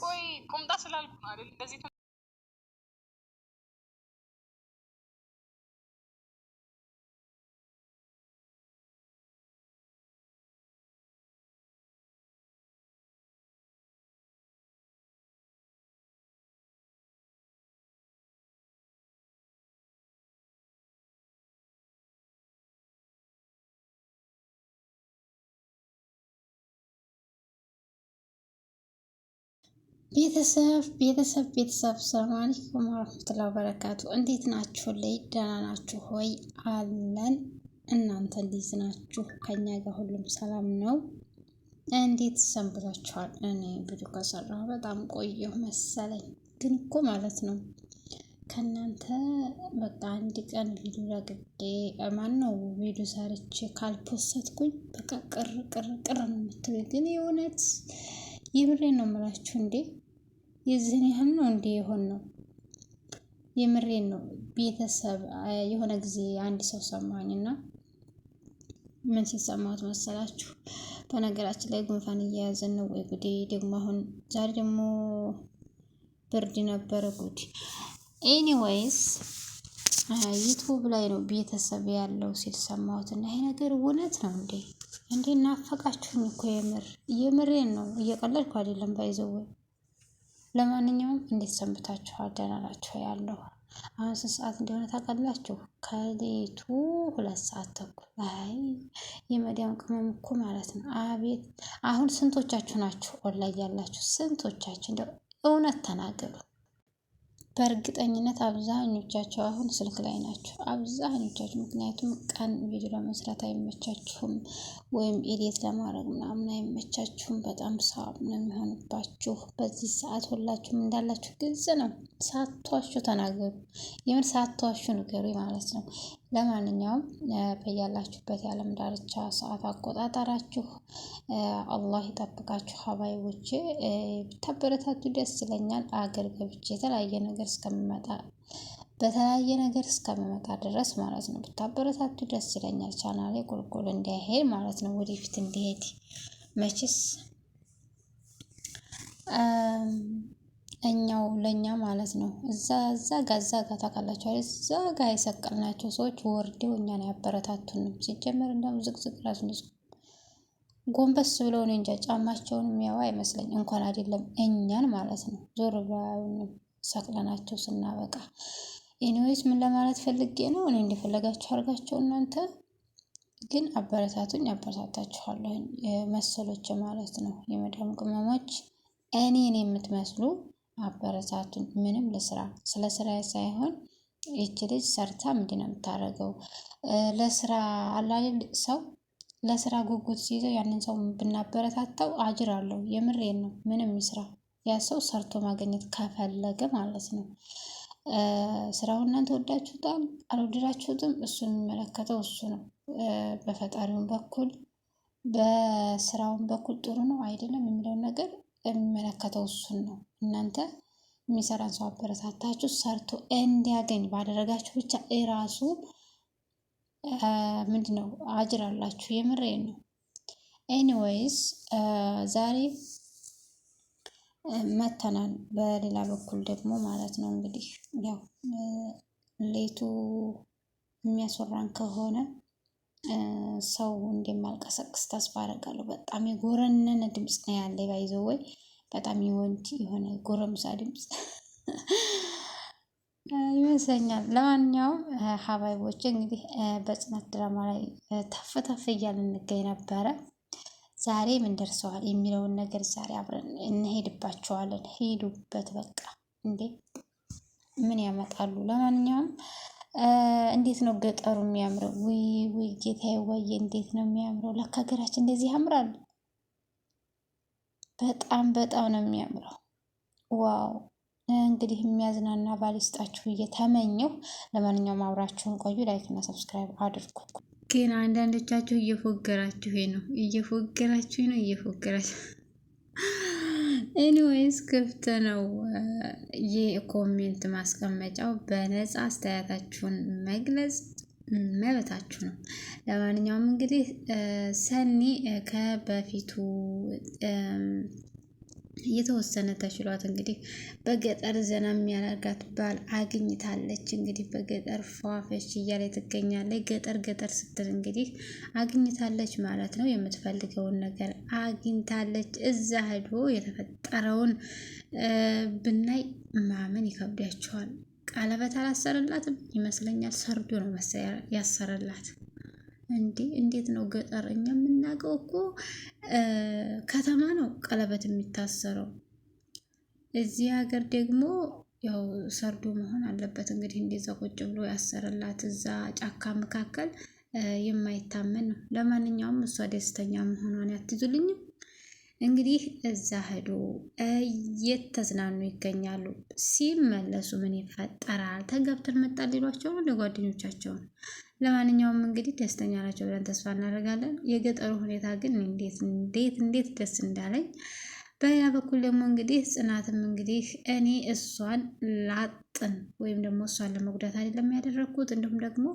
ቆይ ቁምጣ ስላልኩ ነው አይደል እንደዚህ ቤተሰብ ሰላም አለይኩም ወራህመቱላሂ ወበረካቱ። እንዴት ናችሁ? ላይ ደህና ናችሁ ሆይ? አለን። እናንተ እንዴት ናችሁ? ከኛ ጋር ሁሉም ሰላም ነው። እንዴት ሰንብታችኋል? እኔ ቪዲዮ ከሰራሁ በጣም ቆየሁ መሰለኝ፣ ግን እኮ ማለት ነው ከእናንተ በቃ አንድ ቀን ቪዲዮ ለግዴ ማን ነው ቪዲዮ ሰርቼ ካልፖሰትኩኝ በቃ ቅር ነው የምትሉኝ። ግን የእውነት የምሬን ነው የምላችሁ እንዴ የዚህን ያህል ነው እንዴ የሆን ነው? የምሬን ነው ቤተሰብ። የሆነ ጊዜ አንድ ሰው ሰማኝና ምን ሲሰማት መሰላችሁ? በነገራችን ላይ ጉንፋን እየያዘን ነው ወይ ጉዴ! ደግሞ አሁን ዛሬ ደግሞ ብርድ ነበረ ጉድ። ኤኒዌይስ ዩቱብ ላይ ነው ቤተሰብ ያለው ሲል ሰማሁት እና ይሄ ነገር እውነት ነው እንዴ? እንዴ ናፈቃችሁኝ እኮ የምሬን ነው፣ እየቀለድኩ አይደለም ባይዘው። ለማንኛውም እንዴት ሰንብታችኋል? ደህና ናችሁ? ያለው አሁን ስንት ሰዓት እንደሆነ ታውቃላችሁ? ከሌቱ 2 ሰዓት ተኩል። አይ የመዲያም ቅመም እኮ ማለት ነው። አቤት! አሁን ስንቶቻችሁ ናችሁ ኦንላይን ያላችሁ? ስንቶቻችሁ? እንደው እውነት ተናገሩ። በእርግጠኝነት አብዛኞቻቸው አሁን ስልክ ላይ ናቸው፣ አብዛኞቻችሁ። ምክንያቱም ቀን ቪዲዮ ለመስራት አይመቻችሁም፣ ወይም ኤዲት ለማድረግ ምናምን አይመቻችሁም። በጣም ሰዓት ነው የሚሆንባችሁ። በዚህ ሰዓት ሁላችሁም እንዳላችሁ ግልጽ ነው። ሳትዋሹ ተናገሩ፣ የምር ሳትዋሹ ንገሩ ማለት ነው። ለማንኛውም በያላችሁበት የዓለም ዳርቻ ሰዓት አቆጣጠራችሁ አላህ ይጠብቃችሁ። ሀባይቦቼ ብታበረታቱ ደስ ይለኛል። አገር ገብቼ የተለያየ ነገር እስከምመጣ በተለያየ ነገር እስከምመጣ ድረስ ማለት ነው ብታበረታቱ ደስ ይለኛል። ቻናሌ ቁልቁል እንዳይሄድ ማለት ነው፣ ወደፊት እንዲሄድ መችስ እኛው ለኛ ማለት ነው። እዛ ጋ ታውቃላችሁ አይደል? እዛ ጋ የሰቀልናቸው ሰዎች ወርደው እኛን ያበረታቱንም። ሲጀመር እንደውም ዝቅዝቅ ራሱ ጎንበስ ብለው ነው እንጃ ጫማቸውን የሚያዋ አይመስለኝ፣ እንኳን አይደለም እኛን ማለት ነው። ዞር ብለው ሰቅለናቸው ስናበቃ። ኤኒዌይስ ምን ለማለት ፈልጌ ነው፣ እኔ እንደፈለጋችሁ አድርጋቸው፣ እናንተ ግን አበረታቱኝ፣ አበረታታችኋለሁ መሰሎች ማለት ነው። የመዳም ቅመሞች እኔን የምትመስሉ አበረታቱኝ። ምንም ለስራ ስለ ስራ ሳይሆን ይች ልጅ ሰርታ ምንድን ነው የምታደርገው? ለስራ አላል ሰው ለስራ ጉጉት ሲይዘው ያንን ሰው ብናበረታታው አጅር አለው። የምሬን ነው። ምንም ይስራ ያ ሰው ሰርቶ ማግኘት ከፈለገ ማለት ነው። ስራውን እናንተ ወዳችሁታል አልወደዳችሁትም፣ እሱን የሚመለከተው እሱ ነው። በፈጣሪውን በኩል በስራውን በኩል ጥሩ ነው አይደለም የሚለውን ነገር የሚመለከተው እሱን ነው። እናንተ የሚሰራን ሰው አበረታታችሁ ሰርቶ እንዲያገኝ ባደረጋችሁ ብቻ እራሱ ምንድነው አጅር አላችሁ። የምሬን ነው። ኤኒዌይስ ዛሬ መተናል። በሌላ በኩል ደግሞ ማለት ነው እንግዲህ ያው ሌቱ የሚያስወራን ከሆነ ሰው እንደማልቀሰቅስ ተስፋ አደርጋለሁ። በጣም የጎረነነ ድምፅ ነው ያለ ባይዘው፣ ወይ በጣም የወንድ የሆነ ጎረምሳ ድምፅ ይመስለኛል። ለማንኛውም ሀባይቦች እንግዲህ በጽናት ድራማ ላይ ተፍ እያልን እንገኝ ነበረ። ዛሬ ምን ደርሰዋል የሚለውን ነገር ዛሬ አብረን እንሄድባቸዋለን። ሄዱበት በቃ እንዴ ምን ያመጣሉ? ለማንኛውም እንዴት ነው ገጠሩ የሚያምረው? ውይ ጌታዬ ወየ እንዴት ነው የሚያምረው! ለካ ሀገራችን እንደዚህ ያምራል። በጣም ነው የሚያምረው። ዋው! እንግዲህ የሚያዝናና ባል ይስጣችሁ እየተመኘሁ። ለማንኛውም አብራችሁን ቆዩ። ላይክ እና ሰብስክራይብ አድርጉ። ግን አንዳንዶቻችሁ እየፎገራችሁ ነው። ኤኒዌይስ ክፍት ነው የኮሜንት ማስቀመጫው። በነፃ አስተያየታችሁን መግለጽ መብታችሁ ነው። ለማንኛውም እንግዲህ ሰኒ ከበፊቱ የተወሰነ ተችሏት እንግዲህ በገጠር ዘና የሚያደርጋት ባል አግኝታለች። እንግዲህ በገጠር ፏፈሽ እያለ ትገኛለች። ገጠር ገጠር ስትል እንግዲህ አግኝታለች ማለት ነው። የምትፈልገውን ነገር አግኝታለች። እዛ ሄዶ የተፈጠረውን ብናይ ማመን ይከብዳቸዋል። ቀለበት አላሰረላትም ይመስለኛል። ሰርዶ ነው ያሰረላት። እንዴት ነው ገጠር? እኛ የምናውቀው እኮ ከተማ ነው ቀለበት የሚታሰረው። እዚህ ሀገር ደግሞ ያው ሰርዶ መሆን አለበት። እንግዲህ እንደዛ ቁጭ ብሎ ያሰረላት እዛ ጫካ መካከል የማይታመን ነው። ለማንኛውም እሷ ደስተኛ መሆኗን ያትዙልኝም። እንግዲህ እዛ ሄዶ እየተዝናኑ ይገኛሉ። ሲመለሱ ምን ይፈጠራል? ተጋብተን መጣን ሊሏቸው ነው ለጓደኞቻቸውን። ለማንኛውም እንግዲህ ደስተኛ ናቸው ብለን ተስፋ እናደርጋለን። የገጠሩ ሁኔታ ግን እንዴት ደስ እንዳለኝ። በሌላ በኩል ደግሞ እንግዲህ ጽናትም እንግዲህ እኔ እሷን ላጥን ወይም ደግሞ እሷን ለመጉዳት አይደለም ያደረግኩት፣ እንዲሁም ደግሞ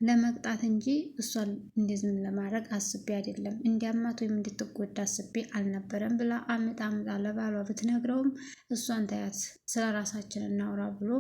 ለመቅጣት እንጂ እሷን እንደዚህ ለማድረግ አስቤ አይደለም፣ እንዲያማት ወይም እንድትጎዳ አስቤ አልነበረም ብላ አምጣ ለባሏ ብትነግረውም እሷን ታያት ስለ ራሳችን እናውራ ብሎ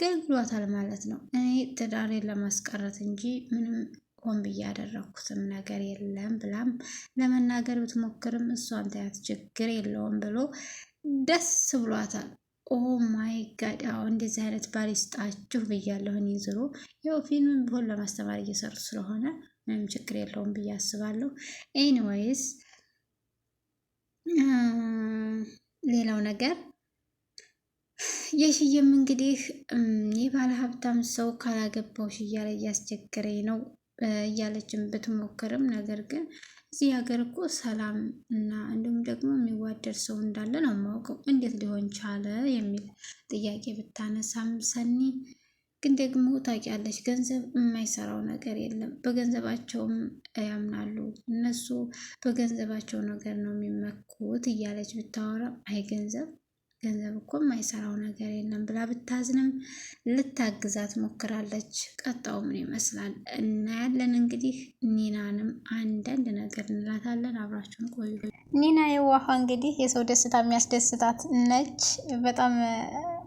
ገልግሏታል ማለት ነው። እኔ ትዳሬን ለማስቀረት እንጂ ምንም ሆን ብዬ ያደረኩትም ነገር የለም ብላም ለመናገር ብትሞክርም እሷን ታያት ችግር የለውም ብሎ ደስ ብሏታል። ኦ ማይ ጋድ! አዎ እንደዚህ አይነት ባል ይስጣችሁ ብያለሁ። እኔ ዝሮ ያው ፊልም ቢሆን ለማስተማር እየሰሩ ስለሆነ ምንም ችግር የለውም ብዬ አስባለሁ። ኤኒዌይስ ሌላው ነገር የሽዬም እንግዲህ የባለ ሀብታም ሰው ካላገባው እያለ እያስቸገረኝ ነው እያለችን ብትሞክርም ነገር ግን እዚህ ሀገር እኮ ሰላም እና እንዲሁም ደግሞ የሚዋደድ ሰው እንዳለ ነው የማውቀው። እንዴት ሊሆን ቻለ የሚል ጥያቄ ብታነሳም ሰኒ ግን ደግሞ ታውቂያለች፣ ገንዘብ የማይሰራው ነገር የለም። በገንዘባቸውም ያምናሉ እነሱ፣ በገንዘባቸው ነገር ነው የሚመኩት እያለች ብታወራ አይ ገንዘብ እኮ የማይሰራው ነገር የለም ብላ ብታዝንም ልታግዛት ሞክራለች። ቀጣው ምን ይመስላል እናያለን። እንግዲህ ኒናንም አንዳንድ ነገር እንላታለን። አብራችሁን ቆዩ። ኒና የዋሃ እንግዲህ የሰው ደስታ የሚያስደስታት ነች። በጣም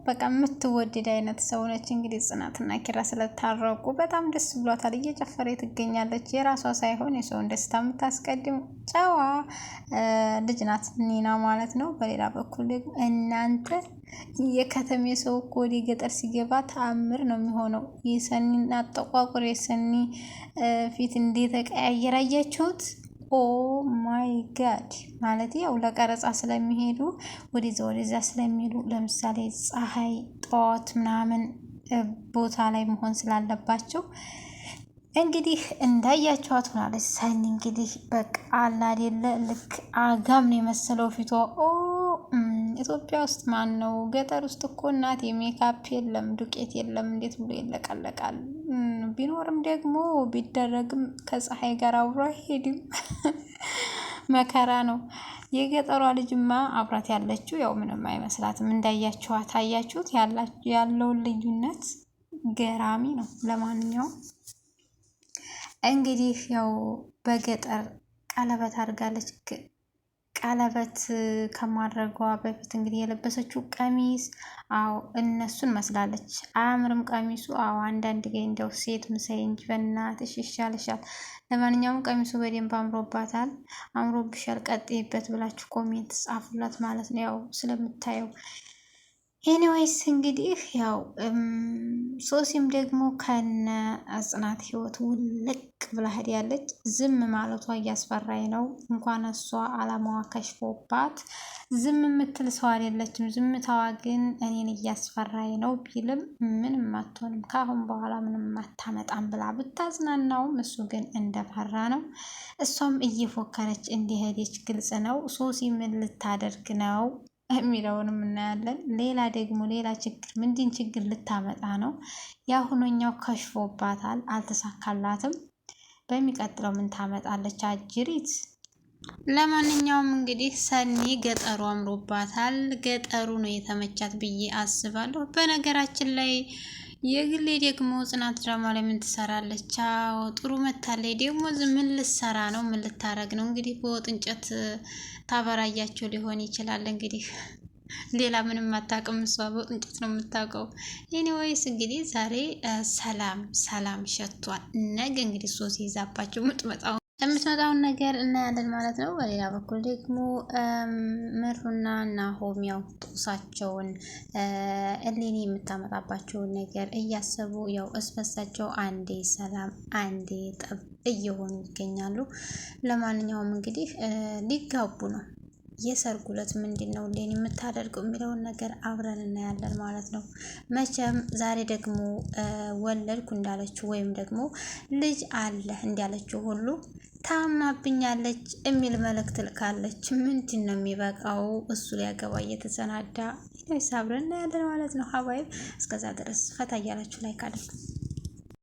በቃ የምትወደድ አይነት ሰው ነች። እንግዲህ ጽናትና ኪራ ስለታረቁ በጣም ደስ ብሏታል። እየጨፈረ ትገኛለች። የራሷ ሳይሆን የሰውን ደስታ የምታስቀድም ጨዋ ልጅ ናት ኒና ማለት ነው። በሌላ በኩል ደግሞ እናንተ የከተሜ ሰው እኮ ወደ ገጠር ሲገባ ተአምር ነው የሚሆነው። የሰኒን አጠቋቁር የሰኒ ፊት እንደተቀያየረ አያችሁት? ኦ ማይ ጋድ! ማለት ያው ለቀረጻ ስለሚሄዱ ወደዛ ስለሚሄዱ ለምሳሌ ፀሐይ ጠዋት ምናምን ቦታ ላይ መሆን ስላለባቸው እንግዲህ እንዳያቸዋት ሆናለች። ሰኒ እንግዲህ በቃ አላ አይደለ ልክ አጋም ነው የመሰለው ፊቷ። ኢትዮጵያ ውስጥ ማን ነው ገጠር ውስጥ እኮ እናት የሜካፕ የለም ዱቄት የለም፣ እንዴት ብሎ ይለቀለቃል? ቢኖርም ደግሞ ቢደረግም ከፀሐይ ጋር አብሮ አይሄድም። መከራ ነው። የገጠሯ ልጅማ አብራት ያለችው ያው ምንም አይመስላትም። እንዳያችኋት አያችሁት? ያለውን ልዩነት ገራሚ ነው። ለማንኛውም እንግዲህ ያው በገጠር ቀለበት አድርጋለች። ቀለበት ከማድረጓ በፊት እንግዲህ የለበሰችው ቀሚስ አዎ እነሱን መስላለች። አያምርም ቀሚሱ? አዎ አንዳንድ ጊዜ እንደው ሴት ምሳይ እንጂ በእናትሽ ይሻልሻል። ለማንኛውም ቀሚሱ በደንብ አምሮባታል። አምሮብሻል ቀጥይበት ብላችሁ ኮሜንት ጻፉላት ማለት ነው፣ ያው ስለምታየው። ኤኒዌይስ እንግዲህ ያው ሶሲም ደግሞ ከነ ጽናት ህይወት ውልቅ ብላ ሄዳለች። ዝም ማለቷ እያስፈራኝ ነው። እንኳን እሷ አላማዋ ከሽፎባት ዝም የምትል ሰው አይደለችም። ዝምታዋ ግን እኔን እያስፈራኝ ነው ቢልም ምንም አትሆንም፣ ካሁን በኋላ ምንም አታመጣም ብላ ብታዝናናውም እሱ ግን እንደፈራ ነው። እሷም እየፎከረች እንዲሄደች ግልጽ ነው። ሶሲ ምን ልታደርግ ነው የሚለውንም እናያለን። ሌላ ችግር ምንድን ችግር ልታመጣ ነው? የአሁነኛው ከሽፎባታል፣ አልተሳካላትም። በሚቀጥለው ምን ታመጣለች አጅሪት? ለማንኛውም እንግዲህ ሰኒ ገጠሩ አምሮባታል። ገጠሩ ነው የተመቻት ብዬ አስባለሁ። በነገራችን ላይ የግሌ ደግሞ ጽናት ድራማ ላይ ምን ትሰራለች? አዎ ጥሩ መታለች። ደግሞ ምን ልትሰራ ነው? ምን ልታረግ ነው? እንግዲህ በወጥ እንጨት ታበራያቸው ሊሆን ይችላል። እንግዲህ ሌላ ምንም አታውቅም እሷ በወጥ እንጨት ነው የምታውቀው። ኤኒዌይስ እንግዲህ ዛሬ ሰላም ሰላም ሸቷል። ነገ እንግዲህ ሶሲ ይዛባቸው የምትመጣውን ነገር እናያለን ማለት ነው። በሌላ በኩል ደግሞ ምሩና ናሆም ያው ጦሳቸውን እሌኒ የምታመጣባቸውን ነገር እያሰቡ ያው እስበሳቸው አንዴ ሰላም አንዴ ጠብ እየሆኑ ይገኛሉ። ለማንኛውም እንግዲህ ሊጋቡ ነው። የሰርጉ ዕለት ምንድን ነው እሌኒ የምታደርገው የሚለውን ነገር አብረን እናያለን ማለት ነው። መቼም ዛሬ ደግሞ ወለድኩ እንዳለችው ወይም ደግሞ ልጅ አለ እንዳለችው ሁሉ ታማብኛለች የሚል መልእክት ልካለች። ምንድን ነው የሚበቃው? እሱ ሊያገባ እየተሰናዳ አብረን እናያለን ማለት ነው። ሀባይብ እስከዛ ድረስ ፈታ እያላችሁ ላይክ አድርጉ።